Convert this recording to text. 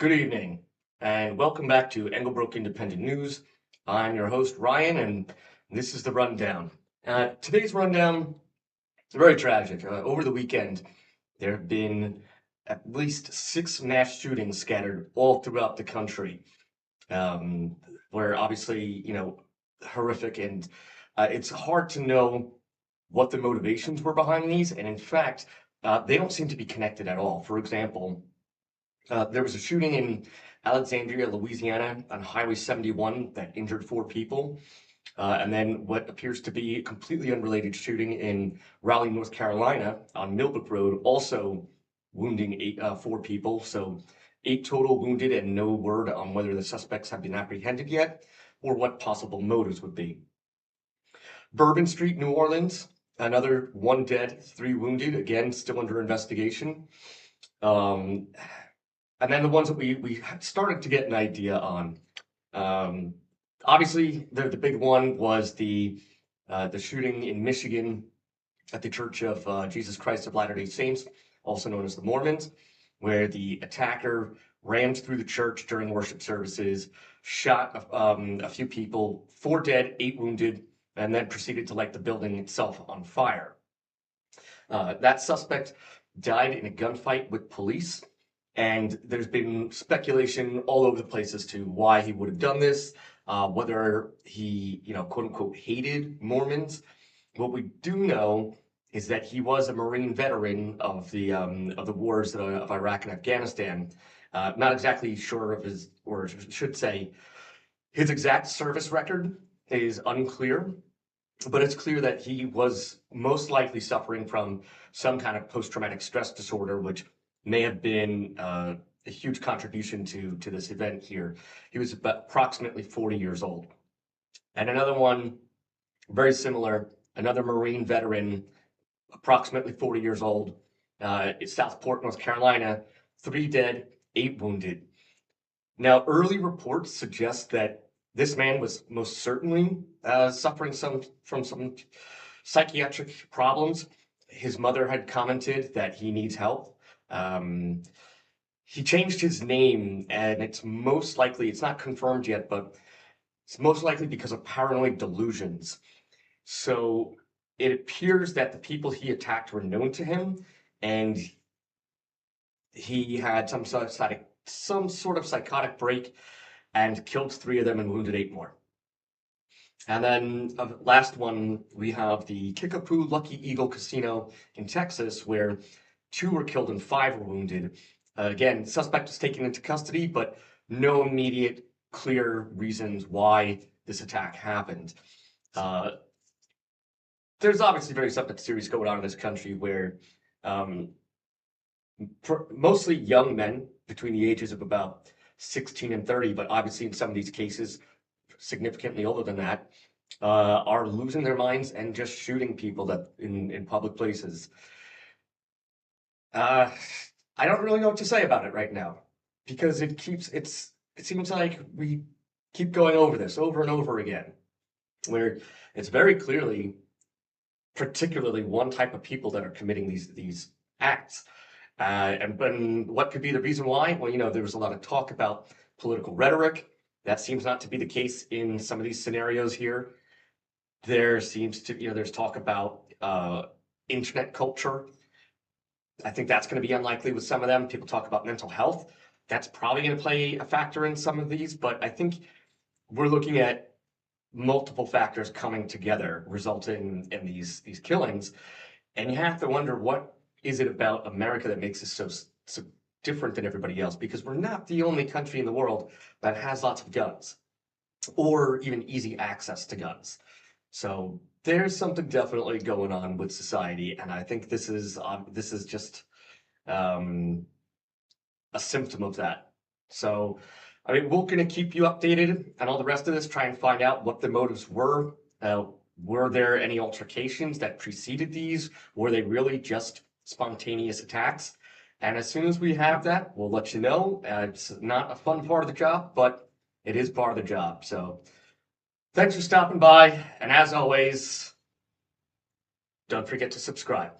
Good evening, and welcome back to Engelbrook Independent News. I'm your host, Ryan, and this is the rundown. Today's rundown is very tragic. Over the weekend, there have been at least six mass shootings scattered all throughout the country, um, where obviously, horrific, and it's hard to know what the motivations were behind these, and in fact, they don't seem to be connected at all. For example, there was a shooting in Alexandria, Louisiana on Highway 71 that injured four people. And then what appears to be a completely unrelated shooting in Raleigh, North Carolina on Millbrook Road, also wounding four people. So eight total wounded and no word on whether the suspects have been apprehended yet or what possible motives would be. Bourbon Street, New Orleans, another one dead, three wounded, again, still under investigation. Um, and then the ones that we started to get an idea on. Obviously, the big one was the shooting in Michigan at the Church of Jesus Christ of Latter-day Saints, also known as the Mormons, where the attacker rammed through the church during worship services, shot a few people, four dead, eight wounded, and then proceeded to light the building itself on fire. That suspect died in a gunfight with police. And there's been speculation all over the place as to why he would have done this, whether he, quote unquote, hated Mormons. What we do know is that he was a Marine veteran of the wars of Iraq and Afghanistan. Not exactly sure of his, or should say, his exact service record is unclear, but it's clear that he was most likely suffering from some kind of post-traumatic stress disorder, which may have been a huge contribution to this event here. He was approximately 40 years old. And another one, very similar, another Marine veteran, approximately 40 years old, is Southport, North Carolina, three dead, eight wounded. Now, early reports suggest that this man was most certainly suffering from some psychiatric problems. His mother had commented that he needs help. He changed his name, and it's most likely, it's not confirmed yet, but it's most likely because of paranoid delusions. So it appears that the people he attacked were known to him, and he had some sort of psychotic break and killed three of them and wounded eight more. And then last one, we have the Kickapoo Lucky Eagle Casino in Texas, where two were killed and five were wounded. Again, suspect was taken into custody, but no immediate clear reasons why this attack happened. There's obviously very something serious going on in this country where mostly young men between the ages of about 16 and 30, but obviously in some of these cases, significantly older than that, are losing their minds and just shooting people that in public places. I don't really know what to say about it right now because it seems like we keep going over this over and over again, where it's very clearly, particularly one type of people that are committing these acts. And what could be the reason why? Well, there was a lot of talk about political rhetoric. That seems not to be the case in some of these scenarios here. There seems to, there's talk about internet culture. I think that's going to be unlikely with some of them. People talk about mental health. That's probably going to play a factor in some of these, but I think we're looking at multiple factors coming together, resulting in these killings. And you have to wonder, what is it about America that makes us so different than everybody else? Because we're not the only country in the world that has lots of guns or even easy access to guns. So there's something definitely going on with society, and I think this is just a symptom of that. So, I mean, we're going to keep you updated and all the rest of this, try and find out what the motives were. Were there any altercations that preceded these? Were they really just spontaneous attacks? And as soon as we have that, we'll let you know. It's not a fun part of the job, but it is part of the job. So thanks for stopping by. And as always, don't forget to subscribe.